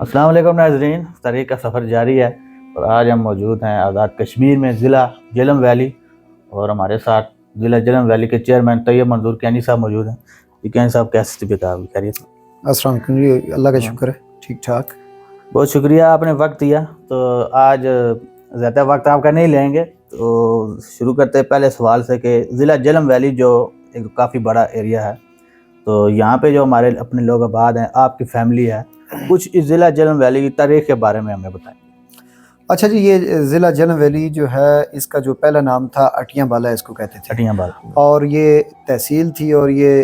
السلام علیکم ناظرین، تاریخ کا سفر جاری ہے اور آج ہم موجود ہیں آزاد کشمیر میں ضلع جہلم ویلی، اور ہمارے ساتھ ضلع جہلم ویلی کے چیئرمین طیب منظور کیانی صاحب موجود ہیں۔ یہ کیانی صاحب کیسی طبیعت ہے؟ خیریت؟ السلام علیکم جی، اللہ کا شکر ہے، ٹھیک ٹھاک۔ بہت شکریہ آپ نے وقت دیا۔ تو آج زیادہ وقت آپ کا نہیں لیں گے، تو شروع کرتے ہیں پہلے سوال سے کہ ضلع جہلم ویلی جو ایک کافی بڑا ایریا ہے، تو یہاں پہ جو ہمارے اپنے لوگ آباد ہیں، آپ کی فیملی ہے، کچھ اس ضلع جہلم ویلی کی تاریخ کے بارے میں ہمیں بتائیں۔ اچھا جی، یہ ضلع جہلم ویلی جو ہے، اس کا جو پہلا نام تھا اٹیاں بالا اس کو کہتے تھے، اٹیاں بال، اور یہ تحصیل تھی، اور یہ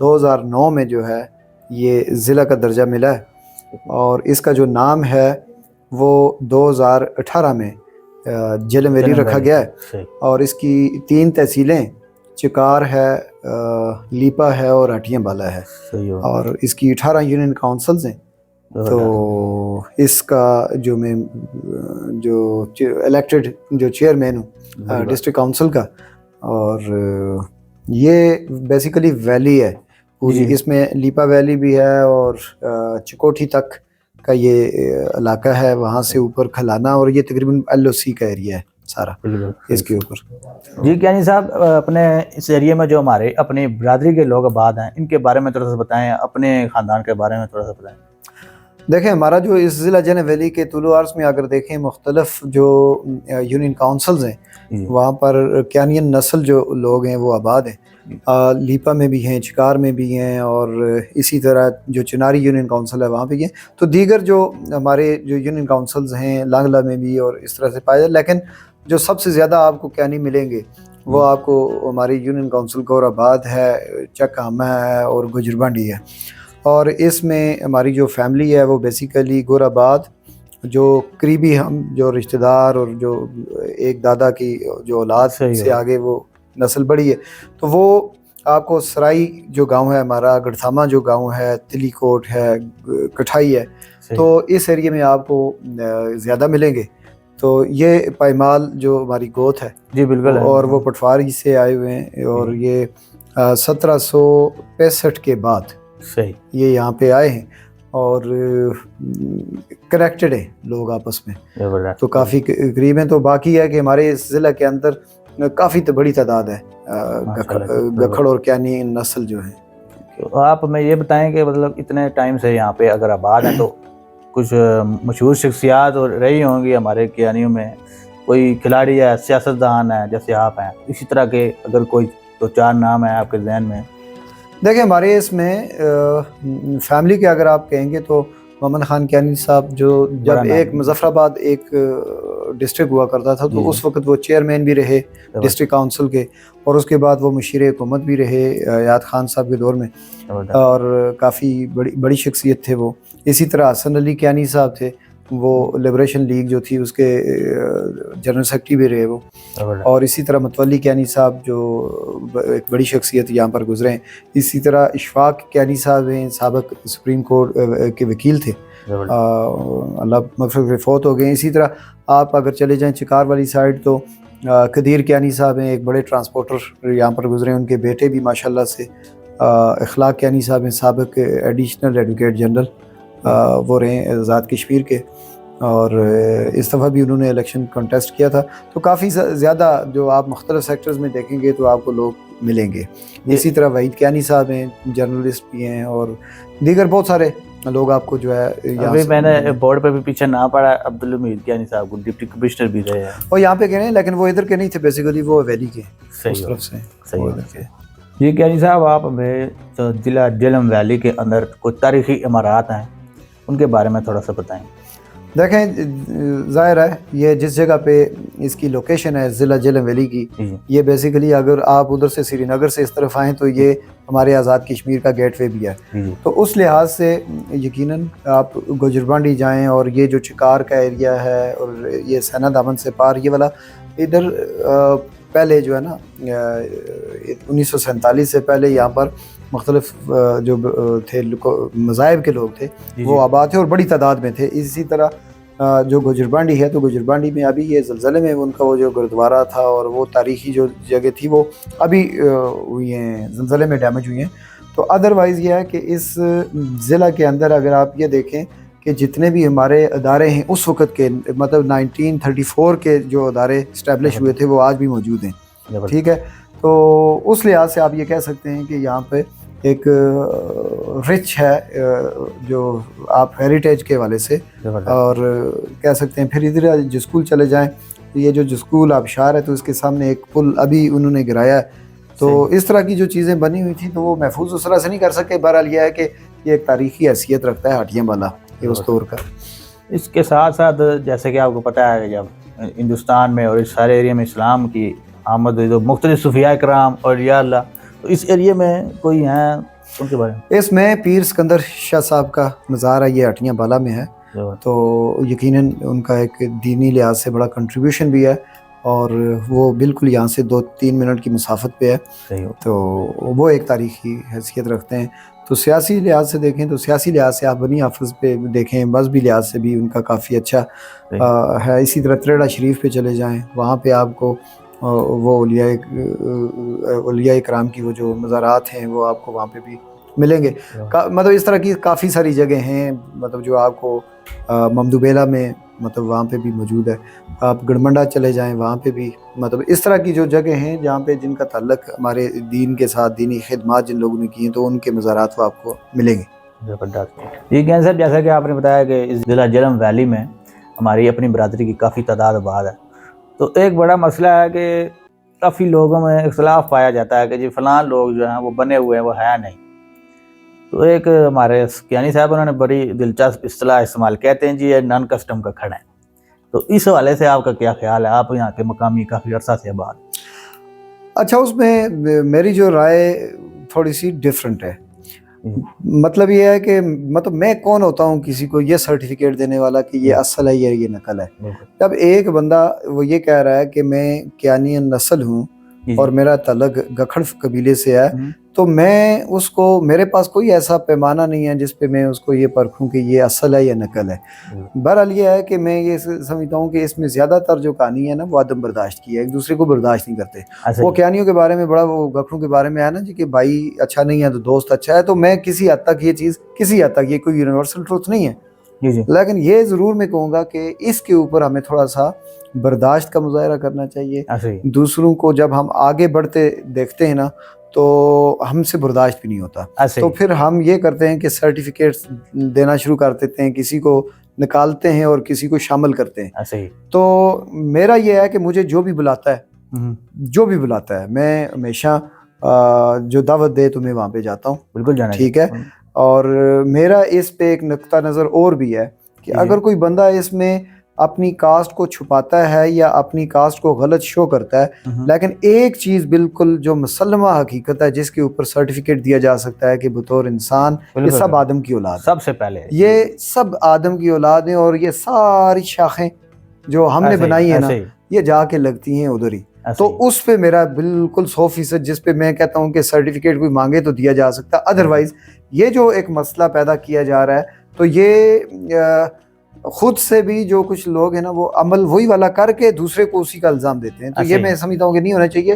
2009 میں جو ہے یہ ضلع کا درجہ ملا ہے، اور اس کا جو نام ہے وہ 2018 میں جہلم ویلی رکھا گیا ہے، صحیح، اور اس کی 3 تحصیلیں چکار ہے، لیپا ہے اور اٹیاں بالا ہے، صحیح ہو، اور اس کی 18 یونین کونسلز ہیں۔ تو اس کا جو میں جو الیکٹڈ جو چیئرمین ہوں ڈسٹرکٹ کاؤنسل کا، اور یہ بیسیکلی ویلی ہے پوری، اس میں لیپا ویلی بھی ہے اور چکوٹھی تک کا یہ علاقہ ہے، وہاں سے اوپر کھلانا، اور یہ تقریباً LOC کا ایریا ہے سارا اس کے اوپر۔ جی کیانی صاحب، اپنے اس ایریے میں جو ہمارے اپنی برادری کے لوگ آباد ہیں، ان کے بارے میں تھوڑا سا بتائیں، اپنے خاندان کے بارے میں تھوڑا سا بتائیں۔ دیکھیں، ہمارا جو اس ضلع جہلم ویلی کے طول و عرض میں اگر دیکھیں، مختلف جو یونین کاؤنسلز ہیں، وہاں پر کیانین نسل جو لوگ ہیں وہ آباد ہیں، لیپا میں بھی ہیں، چکار میں بھی ہیں، اور اسی طرح جو چناری یونین کاؤنسل ہے وہاں پہ بھی ہیں، تو دیگر جو ہمارے جو یونین کاؤنسلز ہیں لانگلہ میں بھی اور اس طرح سے پائے جائے، لیکن جو سب سے زیادہ آپ کو کیانی ملیں گے وہ آپ کو ہماری یونین کاؤنسل گور آباد ہے، چک ہامہ ہے اور گجر بانڈی ہے، اور اس میں ہماری جو فیملی ہے وہ بیسیکلی گور آباد جو قریبی ہم جو رشتہ دار اور جو ایک دادا کی جو اولاد سے آگے وہ نسل بڑھی ہے، تو وہ آپ کو سرائی جو گاؤں ہے ہمارا، گڑتھامہ جو گاؤں ہے، تلی کوٹ ہے، کٹھائی ہے، تو اس ایریے میں آپ کو زیادہ ملیں گے۔ تو یہ پائمال جو ہماری گوت ہے جی بالکل، اور وہ پٹواری سے آئے ہوئے ہیں، اور یہ 1765 کے بعد صحیح یہ یہاں پہ آئے ہیں، اور کنیکٹڈ ہیں لوگ آپس میں، تو کافی قریب ہیں۔ تو باقی ہے کہ ہمارے اس ضلع کے اندر کافی بڑی تعداد ہے گکھڑ اور کیانی نسل جو ہیں۔ تو آپ ہمیں یہ بتائیں کہ مطلب اتنے ٹائم سے یہاں پہ اگر آباد ہیں تو کچھ مشہور شخصیات رہی ہوں گی ہمارے کیانیوں میں، کوئی کھلاڑی ہے، سیاستدان ہے جیسے آپ ہیں، اسی طرح کے اگر کوئی 2-4 نام ہیں آپ کے ذہن میں؟ دیکھیں، ہمارے اس میں فیملی کے اگر آپ کہیں گے تو محمد خان کیانی صاحب، جو جب ایک مظفر آباد ایک ڈسٹرکٹ ہوا کرتا تھا تو اس وقت وہ چیئرمین بھی رہے ڈسٹرکٹ کاؤنسل کے، اور اس کے بعد وہ مشیر حکومت بھی رہے یاد خان صاحب کے دور میں، اور کافی بڑی شخصیت تھے وہ۔ اسی طرح حسن علی کیانی صاحب تھے، وہ لبریشن لیگ جو تھی اس کے جنرل سیکرٹری بھی رہے وہ، اور اسی طرح متولی کیانی صاحب جو ایک بڑی شخصیت یہاں پر گزرے ہیں۔ اسی طرح اشفاق کیانی صاحب ہیں، سابق سپریم کورٹ کے وکیل تھے، اللہ مغفرت سے فوت ہو گئے ہیں۔ اسی طرح آپ اگر چلے جائیں چکار والی سائڈ تو قدیر کیانی صاحب ہیں، ایک بڑے ٹرانسپورٹر یہاں پر گزرے ہیں، ان کے بیٹے بھی ماشاءاللہ سے اخلاق کیانی صاحب ہیں، سابق ایڈیشنل ایڈوکیٹ جنرل وہ رہے ہیں آزاد کشمیر کے، اور اس دفعہ بھی انہوں نے الیکشن کنٹیسٹ کیا تھا۔ تو کافی زیادہ جو آپ مختلف سیکٹرز میں دیکھیں گے تو آپ کو لوگ ملیں گے۔ اسی طرح وحید کیانی صاحب ہیں، جرنلسٹ بھی ہیں، اور دیگر بہت سارے لوگ آپ کو جو ہے ابھی میں نے بورڈ پہ بھی پیچھے نہ پڑا، عبدالحمید کیانی صاحب کو ڈپٹی کمشنر بھی رہے ہیں، اور یہاں پہ کہہ رہے ہیں، لیکن وہ ادھر کے نہیں تھے، بیسیکلی وہ ویلی کے اس طرف سے۔ جی کیانی صاحب، آپ ہمیں ضلع جہلم ویلی کے اندر کوئی تاریخی عمارات ہیں ان کے بارے میں تھوڑا سا بتائیں۔ دیکھیں، ظاہر ہے یہ جس جگہ پہ اس کی لوکیشن ہے ضلع جہلم ویلی کی، یہ بیسیکلی اگر آپ ادھر سے سری نگر سے اس طرف آئیں تو یہ ہمارے آزاد کشمیر کا گیٹ وے بھی ہے، تو اس لحاظ سے یقیناً آپ گجر بانڈی جائیں، اور یہ جو چکار کا ایریا ہے اور یہ سینا دامن سے پار یہ والا ادھر پہلے جو ہے نا 1947 سے پہلے یہاں پر مختلف جو تھے مذاہب کے لوگ تھے وہ آباد تھے اور بڑی تعداد میں تھے۔ اسی طرح جو گجر بانڈی ہے تو گجر بانڈی میں ابھی یہ زلزلے میں ان کا وہ جو گرودوارہ تھا اور وہ تاریخی جو جگہ تھی وہ ابھی ہوئی ہیں، زلزلے میں ڈیمیج ہوئی ہیں۔ تو ادروائز یہ ہے کہ اس ضلع کے اندر اگر آپ یہ دیکھیں کہ جتنے بھی ہمارے ادارے ہیں اس وقت کے، مطلب 1934 کے جو ادارے اسٹیبلش ہوئے تھے وہ آج بھی موجود ہیں، ٹھیک ہے. تو اس لحاظ سے آپ یہ کہہ سکتے ہیں کہ یہاں پہ ایک رچ ہے جو آپ ہیریٹیج کے حوالے سے، اور کہہ سکتے ہیں. پھر ادھر جسکول چلے جائیں تو یہ جو جسکول آبشار ہے تو اس کے سامنے ایک پل ابھی انہوں نے گرایا ہے. تو اس طرح کی جو چیزیں بنی ہوئی تھیں تو وہ محفوظ اس طرح سے نہیں کر سکے. بہرحال یہ ہے کہ یہ ایک تاریخی حیثیت رکھتا ہے ہاٹیاں والا یہ اس دور کا. اس کے ساتھ ساتھ جیسے کہ آپ کو پتہ ہے کہ جب ہندوستان میں اور اس سارے ایریا میں اسلام کی آمد ہوئی تو مختلف صوفیاء کرام اور یا اللہ، تو اس ایریا میں کوئی ہیں ان کے بارے میں؟ اس میں پیر سکندر شاہ صاحب کا مزار ہے، یہ ہٹیاں بالا میں ہے. تو یقیناً ان کا ایک دینی لحاظ سے بڑا کنٹریبیوشن بھی ہے، اور وہ بالکل یہاں سے 2-3 منٹ کی مسافت پہ ہے. تو وہ ایک تاریخی حیثیت رکھتے ہیں. تو سیاسی لحاظ سے دیکھیں تو سیاسی لحاظ سے آپ بنی حافظ پہ دیکھیں، مذہبی لحاظ سے بھی ان کا کافی اچھا ہے. اسی طرح تریڑا شریف پہ چلے جائیں، وہاں پہ آپ کو وہ اولیاء کرام کی وہ جو مزارات ہیں وہ آپ کو وہاں پہ بھی ملیں گے. مطلب اس طرح کی کافی ساری جگہ ہیں، مطلب جو آپ کو ممدو بیلا میں مطلب وہاں پہ بھی موجود ہے. آپ گڑمنڈا چلے جائیں، وہاں پہ بھی مطلب اس طرح کی جو جگہ ہیں جہاں پہ جن کا تعلق ہمارے دین کے ساتھ، دینی خدمات جن لوگوں نے کی ہیں تو ان کے مزارات وہ آپ کو ملیں گے. جی کین صاحب، جیسا کہ آپ نے بتایا کہ اس ضلع جہلم ویلی میں ہماری اپنی برادری کی کافی تعداد آباد ہے، تو ایک بڑا مسئلہ ہے کہ کافی لوگوں میں اختلاف پایا جاتا ہے کہ جی فلاں لوگ جو ہیں وہ بنے ہوئے ہیں، وہ ہے نہیں. تو ایک ہمارے کیانی صاحب انہوں نے بڑی دلچسپ اصطلاح استعمال، کہتے ہیں جی یہ نان کسٹم کا کھڑا ہے. تو اس حوالے سے آپ کا کیا خیال ہے؟ آپ یہاں کے مقامی کافی عرصہ سے آباد. اچھا، اس میں میری جو رائے تھوڑی سی ڈیفرنٹ ہے. مطلب یہ ہے کہ مطلب میں کون ہوتا ہوں کسی کو یہ سرٹیفکیٹ دینے والا کہ یہ اصل ہے یا یہ نقل ہے. جب ایک بندہ وہ یہ کہہ رہا ہے کہ میں کیانین نسل ہوں اور میرا تعلق گکھڑ قبیلے سے ہے، تو میں اس کو، میرے پاس کوئی ایسا پیمانہ نہیں ہے جس پہ میں اس کو یہ پرکھوں کہ یہ اصل ہے یا نقل ہے. بہرحال یہ ہے کہ میں یہ سمجھتا ہوں کہ اس میں زیادہ تر جو کہانی ہے نا وہ عدم برداشت کی ہے، ایک دوسرے کو برداشت نہیں کرتے. وہ کہانیوں کے بارے میں بڑا، وہ گکھڑوں کے بارے میں ہے نا جی کہ بھائی اچھا نہیں ہے تو دوست اچھا ہے. تو میں کسی حد تک یہ چیز، کسی حد تک یہ کوئی یونیورسل ٹروتھ نہیں ہے، لیکن یہ ضرور میں کہوں گا کہ اس کے اوپر ہمیں تھوڑا سا برداشت کا مظاہرہ کرنا چاہیے. دوسروں کو جب ہم آگے بڑھتے دیکھتے ہیں نا تو ہم سے برداشت بھی نہیں ہوتا. تو پھر ہم یہ کرتے ہیں کہ سرٹیفکیٹس دینا شروع کر دیتے ہیں، کسی کو نکالتے ہیں اور کسی کو شامل کرتے ہیں. تو میرا یہ ہے کہ مجھے جو بھی بلاتا ہے میں ہمیشہ جو دعوت دے تو میں وہاں پہ جاتا ہوں. بالکل جانا، ٹھیک ہے. اور میرا اس پہ ایک نقطہ نظر اور بھی ہے کہ اگر کوئی بندہ اس میں اپنی کاسٹ کو چھپاتا ہے یا اپنی کاسٹ کو غلط شو کرتا ہے، لیکن ایک چیز بالکل جو مسلمہ حقیقت ہے جس کے اوپر سرٹیفکیٹ دیا جا سکتا ہے کہ بطور انسان یہ سب آدم کی اولاد، سب سے پہلے یہ سب آدم کی اولاد ہیں، اور یہ ساری شاخیں جو ہم نے بنائی ہیں نا یہ جا کے لگتی ہیں ادھر ہی. تو اس پہ میرا بالکل 100%، جس پہ میں کہتا ہوں کہ سرٹیفکیٹ کوئی مانگے تو دیا جا سکتا. ادروائز یہ جو ایک مسئلہ پیدا کیا جا رہا ہے تو یہ خود سے بھی جو کچھ لوگ ہیں نا وہ عمل وہی والا کر کے دوسرے کو اسی کا الزام دیتے ہیں. تو یہ میں سمجھتا ہوں کہ نہیں ہونا چاہیے.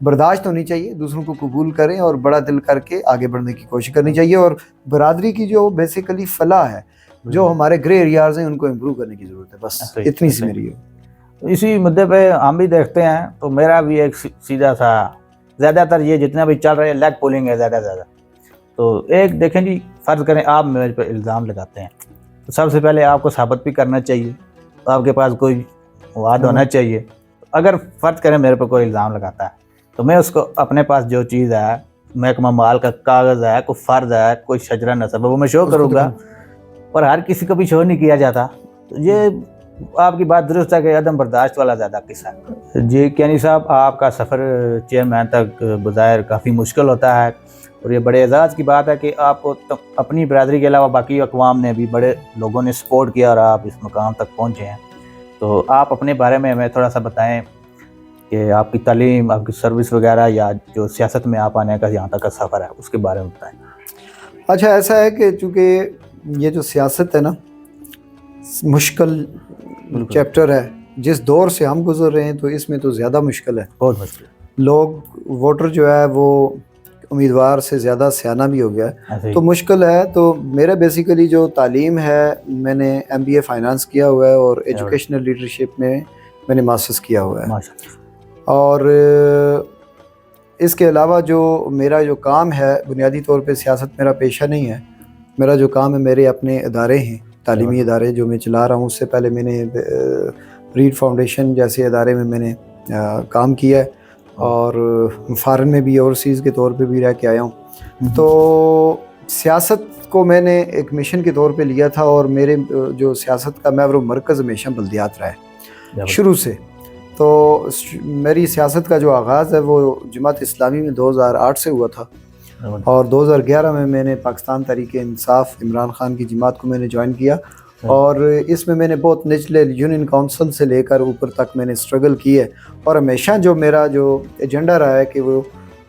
برداشت ہونی چاہیے، دوسروں کو قبول کریں اور بڑا دل کر کے آگے بڑھنے کی کوشش کرنی چاہیے. اور برادری کی جو بیسیکلی فلاح ہے، جو ہمارے گرے ایریاز ہیں ان کو امپروو کرنے کی ضرورت ہے. بس اتنی سی میری ہے. اسی مدعے پہ ہم بھی دیکھتے ہیں تو میرا بھی ایک سیدھا سا، زیادہ تر یہ جتنا بھی چل رہے ہیں لیگ پولنگ ہے زیادہ زیادہ. تو ایک دیکھیں جی، فرض کریں آپ میرے پہ الزام لگاتے ہیں تو سب سے پہلے آپ کو ثابت بھی کرنا چاہیے، آپ کے پاس کوئی وعد ہونا چاہیے. اگر فرض کریں میرے پہ کوئی الزام لگاتا ہے تو میں اس کو اپنے پاس جو چیز ہے، محکمہ مال کا کاغذ ہے، کوئی فرض ہے، کوئی شجرہ نسب ہے، وہ میں شو کروں گا. اور ہر کسی کو بھی شو نہیں کیا جاتا. تو یہ آپ کی بات درست ہے کہ عدم برداشت والا زیادہ قصہ ہے. جی کیانی صاحب، آپ کا سفر چیئرمین تک بظاہر کافی مشکل ہوتا ہے، اور یہ بڑے اعزاز کی بات ہے کہ آپ کو اپنی برادری کے علاوہ باقی اقوام نے بھی، بڑے لوگوں نے سپورٹ کیا اور آپ اس مقام تک پہنچے ہیں. تو آپ اپنے بارے میں ہمیں تھوڑا سا بتائیں کہ آپ کی تعلیم، آپ کی سروس وغیرہ، یا جو سیاست میں آپ آنے کا یہاں تک کا سفر ہے اس کے بارے میں بتائیں. اچھا، ایسا ہے کہ چونکہ یہ جو سیاست ہے نا مشکل چیپٹر ہے، جس دور سے ہم گزر رہے ہیں تو اس میں تو زیادہ مشکل ہے. بہت مشکل. لوگ، ووٹر جو ہے وہ امیدوار سے زیادہ سیانہ بھی ہو گیا ہے ایسے ہی تو مشکل ہے. تو میرا بیسیکلی جو تعلیم ہے میں نے MBA فائنانس کیا ہوا ہے اور ایجوکیشنل لیڈرشپ میں نے ماسٹرز کیا ہوا ہے. ماشاء اللہ. اور اس کے علاوہ جو میرا جو کام ہے بنیادی طور پہ سیاست میرا پیشہ نہیں ہے. میرا جو کام ہے میرے اپنے ادارے ہیں, تعلیمی ادارے جو میں چلا رہا ہوں. اس سے پہلے میں نے ریڈ فاؤنڈیشن جیسے ادارے میں نے کام کیا ہے اور فارن میں بھی اوورسیز کے طور پہ بھی رہ کے آیا ہوں. تو سیاست کو میں نے ایک مشن کے طور پہ لیا تھا اور میرے جو سیاست کا محور و مرکز ہمیشہ بلدیات رہا ہے شروع سے. تو میری سیاست کا جو آغاز ہے وہ جماعت اسلامی میں 2008 سے ہوا تھا اور 2011 میں نے پاکستان تحریک انصاف عمران خان کی جماعت کو میں نے جوائن کیا. اور اس میں نے بہت نچلے یونین کونسل سے لے کر اوپر تک میں نے اسٹرگل کی ہے. اور ہمیشہ جو میرا جو ایجنڈا رہا ہے کہ وہ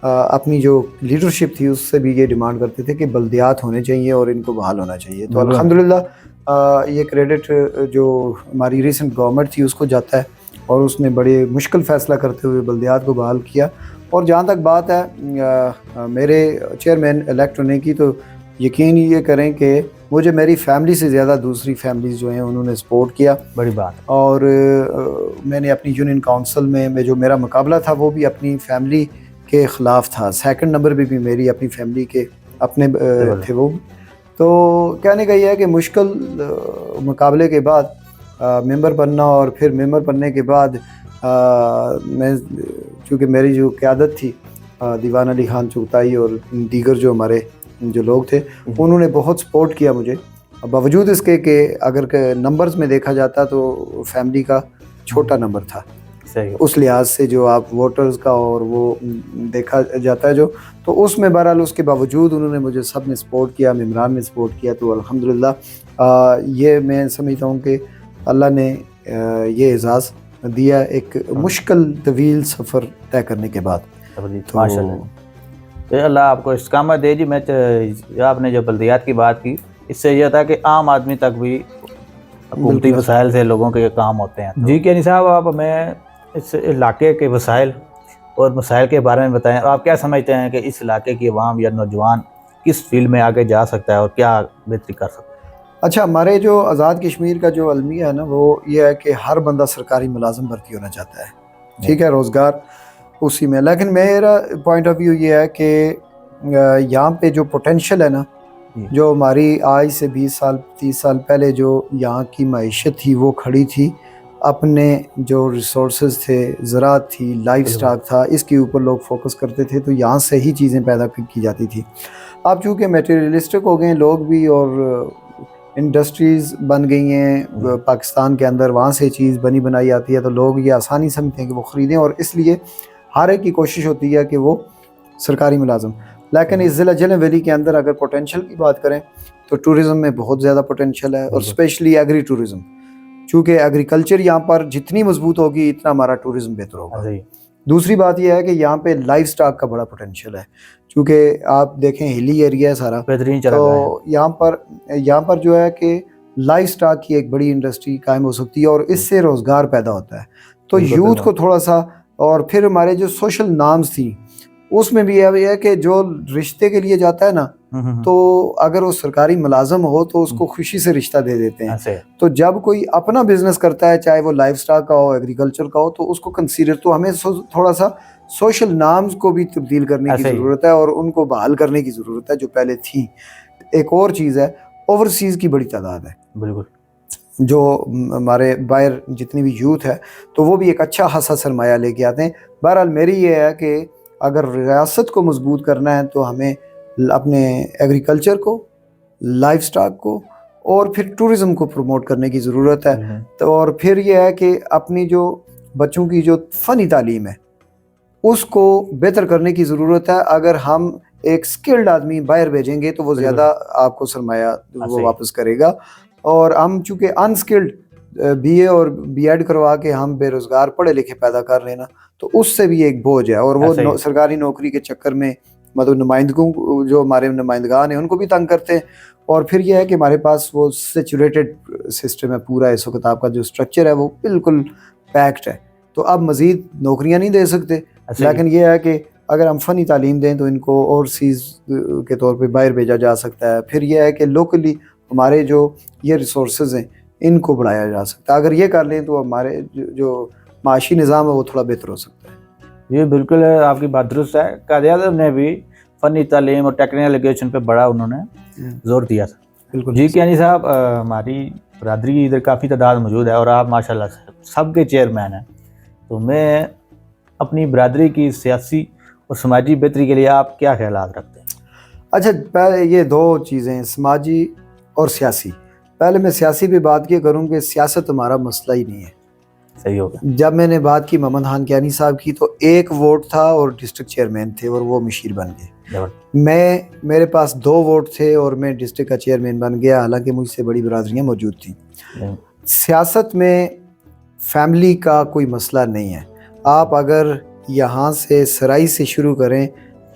اپنی جو لیڈرشپ تھی اس سے بھی یہ ڈیمانڈ کرتے تھے کہ بلدیات ہونے چاہیے اور ان کو بحال ہونا چاہیے. تو الحمدللہ یہ کریڈٹ جو ہماری ریسنٹ گورنمنٹ تھی اس کو جاتا ہے اور اس نے بڑے مشکل فیصلہ کرتے ہوئے بلدیات کو بحال کیا. اور جہاں تک بات ہے میرے چیئرمین الیکٹ ہونے کی تو یقین یہ کریں کہ مجھے میری فیملی سے زیادہ دوسری فیملیز جو ہیں انہوں نے سپورٹ کیا. بڑی بات. اور میں نے اپنی یونین کونسل میں جو میرا مقابلہ تھا وہ بھی اپنی فیملی کے خلاف تھا. سیکنڈ نمبر پہ بھی میری اپنی فیملی کے اپنے تھے وہ. تو کہنے کا یہ ہے کہ مشکل مقابلے کے بعد ممبر بننا اور پھر ممبر بننے کے بعد میں چونکہ میری جو قیادت تھی دیوان علی خان چغتائی اور دیگر جو ہمارے جو لوگ تھے انہوں نے بہت سپورٹ کیا مجھے. باوجود اس کے کہ اگر نمبرز میں دیکھا جاتا تو فیملی کا چھوٹا نمبر تھا اس لحاظ سے جو آپ ووٹرز کا اور وہ دیکھا جاتا ہے جو تو اس میں بہرحال اس کے باوجود انہوں نے مجھے سب نے سپورٹ کیا, ممبران نے سپورٹ کیا. تو الحمدللہ یہ میں سمجھتا ہوں کہ اللہ نے یہ اعزاز دیا ایک مشکل طویل سفر طے کرنے کے بعد. ماشاء اللہ, اللہ آپ کو استقامت دے. جی میں آپ نے جو بلدیات کی بات کی اس سے یہ تھا کہ عام آدمی تک بھی حکومتی وسائل سے لوگوں کے کام ہوتے ہیں. جی کہ صاحب آپ ہمیں اس علاقے کے وسائل اور مسائل کے بارے میں بتائیں. آپ کیا سمجھتے ہیں کہ اس علاقے کی عوام یا نوجوان کس فیلڈ میں آگے جا سکتا ہے اور کیا بہتری کر سکتا ہے؟ اچھا, ہمارے جو آزاد کشمیر کا جو المیہ ہے نا وہ یہ ہے کہ ہر بندہ سرکاری ملازم بھرتی ہونا چاہتا ہے. ٹھیک ہے, روزگار اسی میں. لیکن میرا پوائنٹ آف ویو یہ ہے کہ یہاں پہ جو پوٹینشیل ہے نا جو ہماری آج سے 20 سال 30 سال پہلے جو یہاں کی معیشت تھی وہ کھڑی تھی اپنے جو ریسورسز تھے, زراعت تھی, لائف سٹاک تھا, اس کے اوپر لوگ فوکس کرتے تھے تو یہاں سے ہی چیزیں پیدا کی جاتی تھی. اب چونکہ میٹیریلسٹک ہو گئے ہیں لوگ بھی اور انڈسٹریز بن گئی ہیں پاکستان کے اندر, وہاں سے چیز بنی بنائی آتی ہے تو لوگ یہ آسانی سمجھتے ہیں کہ وہ خریدیں اور اس لیے ہر ایک کی کوشش ہوتی ہے کہ وہ سرکاری ملازم. لیکن اس ضلع جہلم ویلی کے اندر اگر پوٹینشیل کی بات کریں تو ٹورزم میں بہت زیادہ پوٹینشیل ہے اور اسپیشلی ایگری ٹورزم. چونکہ ایگریکلچر یہاں پر جتنی مضبوط ہوگی اتنا ہمارا ٹورزم بہتر ہوگا. دوسری بات یہ ہے کہ یہاں پہ لائف سٹاک کا بڑا پوٹینشیل ہے چونکہ آپ دیکھیں ہلی ایریا ہے سارا, تو یہاں پر جو ہے کہ لائف سٹاک کی ایک بڑی انڈسٹری قائم ہو سکتی ہے اور اس سے روزگار پیدا ہوتا ہے. تو یوتھ کو تھوڑا سا, اور پھر ہمارے جو سوشل نارمز تھیں اس میں بھی یہ ہے کہ جو رشتے کے لیے جاتا ہے نا تو اگر وہ سرکاری ملازم ہو تو اس کو خوشی سے رشتہ دے دیتے ہیں. تو جب کوئی اپنا بزنس کرتا ہے چاہے وہ لائف سٹاک کا ہو ایگریکلچر کا ہو تو اس کو کنسیڈر, تو ہمیں تھوڑا سا سوشل نارمز کو بھی تبدیل کرنے کی ضرورت ہے اور ان کو بحال کرنے کی ضرورت ہے جو پہلے تھیں. ایک اور چیز ہے اوورسیز کی بڑی تعداد ہے بالکل جو ہمارے باہر جتنی بھی یوتھ ہے تو وہ بھی ایک اچھا خاصا سرمایہ لے کے آتے ہیں. بہرحال میری یہ ہے کہ اگر ریاست کو مضبوط کرنا ہے تو ہمیں اپنے ایگریکلچر کو, لائف سٹاک کو اور پھر ٹورزم کو پروموٹ کرنے کی ضرورت ہے. تو اور پھر یہ ہے کہ اپنی جو بچوں کی جو فنی تعلیم ہے اس کو بہتر کرنے کی ضرورت ہے. اگر ہم ایک سکلڈ آدمی باہر بھیجیں گے تو وہ زیادہ آپ کو سرمایہ وہ واپس کرے گا, اور ہم چونکہ انسکلڈ بی اے اور بی ایڈ کروا کے ہم بے روزگار پڑھے لکھے پیدا کر لینا تو اس سے بھی ایک بوجھ ہے, اور وہ سرکاری نوکری کے چکر میں مطلب نمائندگوں جو ہمارے نمائندگان ہیں ان کو بھی تنگ کرتے ہیں. اور پھر یہ ہے کہ ہمارے پاس وہ سیچوریٹڈ سسٹم ہے پورا, اس وقت آپ کا جو اسٹرکچر ہے وہ بالکل پیکڈ ہے, تو اب مزید نوکریاں نہیں دے سکتے. لیکن یہ ہے کہ اگر ہم فنی تعلیم دیں تو ان کو اوورسیز کے طور پہ باہر بھیجا جا سکتا ہے. پھر یہ ہے کہ لوکلی ہمارے جو یہ ریسورسز ہیں ان کو بڑھایا جا سکتا ہے. اگر یہ کر لیں تو ہمارے جو معاشی نظام ہے وہ تھوڑا بہتر ہو سکتا ہے. یہ بالکل آپ کی بات درست ہے. قائد اعظم نے بھی فنی تعلیم اور ٹیکنیکل ایجوکیشن پہ بڑا انہوں نے زور دیا تھا. بالکل جی کیانی صاحب، ہماری برادری ادھر کافی تعداد موجود ہے اور آپ ماشاءاللہ سے سب کے چیئرمین ہیں. تو میں اپنی برادری کی سیاسی اور سماجی بہتری کے لیے آپ کیا خیالات رکھتے ہیں؟ اچھا، پہلے یہ دو چیزیں ہیں، سماجی اور سیاسی. پہلے میں سیاسی پہ بات یہ کروں کہ سیاست ہمارا مسئلہ ہی نہیں ہے. صحیح ہوگا. جب میں نے بات کی محمد خان کیانی صاحب کی تو ایک ووٹ تھا اور ڈسٹرکٹ چیئرمین تھے اور وہ مشیر بن گئے. میرے پاس 2 ووٹ تھے اور میں ڈسٹرکٹ کا چیئرمین بن گیا، حالانکہ مجھ سے بڑی برادریاں موجود تھیں. سیاست میں فیملی کا کوئی مسئلہ نہیں ہے. آپ اگر یہاں سے سرائی سے شروع کریں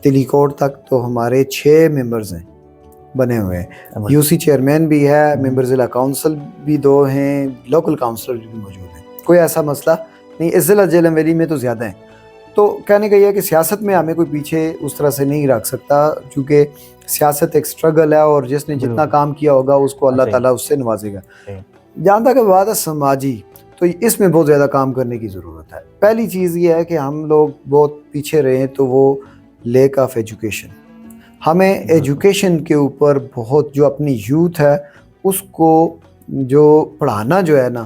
تلی کوٹ تک تو ہمارے 6 ممبرز ہیں بنے ہوئے ہیں. یو سی چیئرمین بھی ہے، ممبر ضلع کونسل بھی 2 ہیں، لوکل کونسلر بھی موجود ہیں. کوئی ایسا مسئلہ نہیں. اس ضلع جہلم ویلی میں تو زیادہ ہیں. تو کہنے کا یہ ہے کہ سیاست میں ہمیں کوئی پیچھے اس طرح سے نہیں رکھ سکتا، کیونکہ سیاست ایک سٹرگل ہے اور جس نے جتنا کام کیا ہوگا اس کو اللہ تعالیٰ اس سے نوازے گا. جہاں تک بات ہے سماجی، تو اس میں بہت زیادہ کام کرنے کی ضرورت ہے. پہلی چیز یہ ہے کہ ہم لوگ بہت پیچھے رہے ہیں تو وہ لیک آف ایجوکیشن. ہمیں ایجوکیشن کے اوپر بہت، جو اپنی یوتھ ہے اس کو جو پڑھانا جو ہے نا،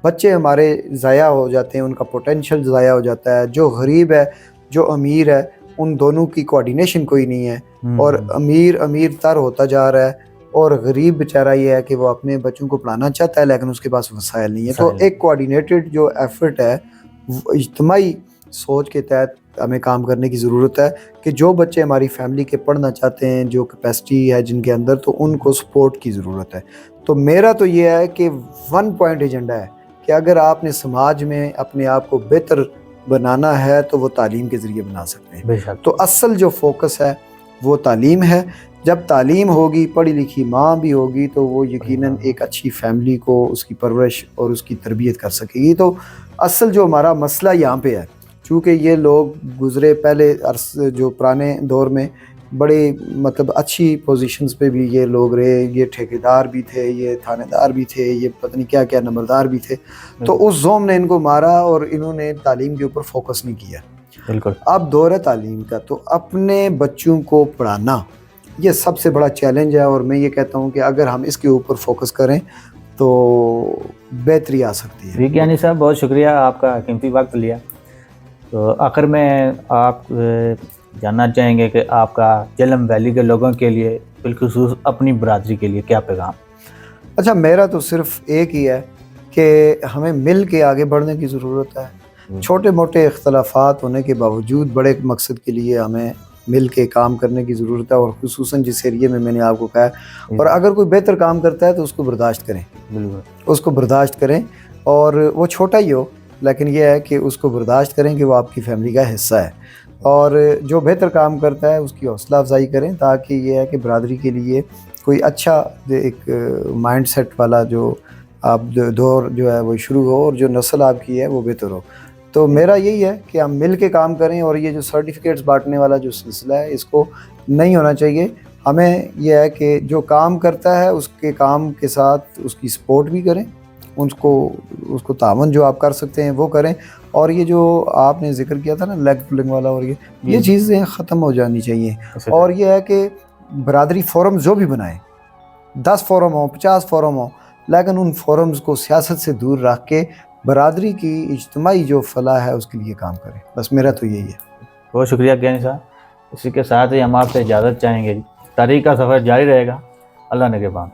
بچے ہمارے ضائع ہو جاتے ہیں، ان کا پوٹینشیل ضائع ہو جاتا ہے. جو غریب ہے جو امیر ہے ان دونوں کی کوآرڈینیشن کوئی نہیں ہے، اور امیر تر ہوتا جا رہا ہے اور غریب بیچارہ یہ ہے کہ وہ اپنے بچوں کو پڑھانا چاہتا ہے لیکن اس کے پاس وسائل نہیں ہے. تو ایک کوآرڈینیٹڈ جو ایفرٹ ہے، اجتماعی سوچ کے تحت ہمیں کام کرنے کی ضرورت ہے کہ جو بچے ہماری فیملی کے پڑھنا چاہتے ہیں، جو کیپیسٹی ہے جن کے اندر، تو ان کو سپورٹ کی ضرورت ہے. تو میرا تو یہ ہے کہ 1 پوائنٹ ایجنڈا ہے کہ اگر آپ نے سماج میں اپنے آپ کو بہتر بنانا ہے تو وہ تعلیم کے ذریعے بنا سکتے ہیں. تو اصل جو فوکس ہے وہ تعلیم ہے. جب تعلیم ہوگی، پڑھی لکھی ماں بھی ہوگی تو وہ یقیناً ایک اچھی فیملی کو اس کی پرورش اور اس کی تربیت کر سکے گی. تو اصل جو ہمارا مسئلہ یہاں پہ ہے، چونکہ یہ لوگ گزرے پہلے جو پرانے دور میں بڑے مطلب اچھی پوزیشنز پہ بھی یہ لوگ رہے، یہ ٹھیکیدار بھی تھے، یہ تھانے دار بھی تھے، یہ پتہ نہیں کیا کیا نمبردار بھی تھے. تو اس زوم نے ان کو مارا اور انہوں نے تعلیم کے اوپر فوکس نہیں کیا. بالکل. اب دور ہے تعلیم کا، تو اپنے بچوں کو پڑھانا یہ سب سے بڑا چیلنج ہے. اور میں یہ کہتا ہوں کہ اگر ہم اس کے اوپر فوکس کریں تو بہتری آ سکتی ہے. جی کیانی صاحب، بہت شکریہ، آپ کا قیمتی وقت لیا. تو آخر میں آپ جاننا چاہیں گے کہ آپ کا جہلم ویلی کے لوگوں کے لیے، بالخصوص اپنی برادری کے لیے کیا پیغام؟ اچھا، میرا تو صرف ایک ہی ہے کہ ہمیں مل کے آگے بڑھنے کی ضرورت ہے. چھوٹے موٹے اختلافات ہونے کے باوجود بڑے مقصد کے لیے ہمیں مل کے کام کرنے کی ضرورت ہے، اور خصوصاً جس ایریے میں نے آپ کو کہا ہے. اور اگر کوئی بہتر کام کرتا ہے تو اس کو برداشت کریں. بالکل، اس کو برداشت کریں، اور وہ چھوٹا ہی ہو لیکن یہ ہے کہ اس کو برداشت کریں کہ وہ آپ کی فیملی کا حصہ ہے. اور جو بہتر کام کرتا ہے اس کی حوصلہ افزائی کریں، تاکہ یہ ہے کہ برادری کے لیے کوئی اچھا ایک مائنڈ سیٹ والا جو آپ دور جو ہے وہ شروع ہو، اور جو نسل آپ کی ہے وہ بہتر ہو. تو میرا یہی ہے کہ ہم مل کے کام کریں، اور یہ جو سرٹیفکیٹس بانٹنے والا جو سلسلہ ہے اس کو نہیں ہونا چاہیے. ہمیں یہ ہے کہ جو کام کرتا ہے اس کے کام کے ساتھ اس کی سپورٹ بھی کریں، اس کو تعاون جو آپ کر سکتے ہیں وہ کریں. اور یہ جو آپ نے ذکر کیا تھا نا لیگ پولنگ والا، اور یہ چیزیں ختم ہو جانی چاہیے. اور یہ ہے کہ برادری فورم جو بھی بنائیں، 10 فورم ہوں، 50 فورم ہوں، لیکن ان فورمز کو سیاست سے دور رکھ کے برادری کی اجتماعی جو فلاح ہے اس کے لیے کام کریں. بس میرا تو یہی ہے. بہت شکریہ کیانی صاحب. اسی کے ساتھ ہی ہم آپ سے اجازت چاہیں گے. تاریخ کا سفر جاری رہے گا. اللہ نگہبان.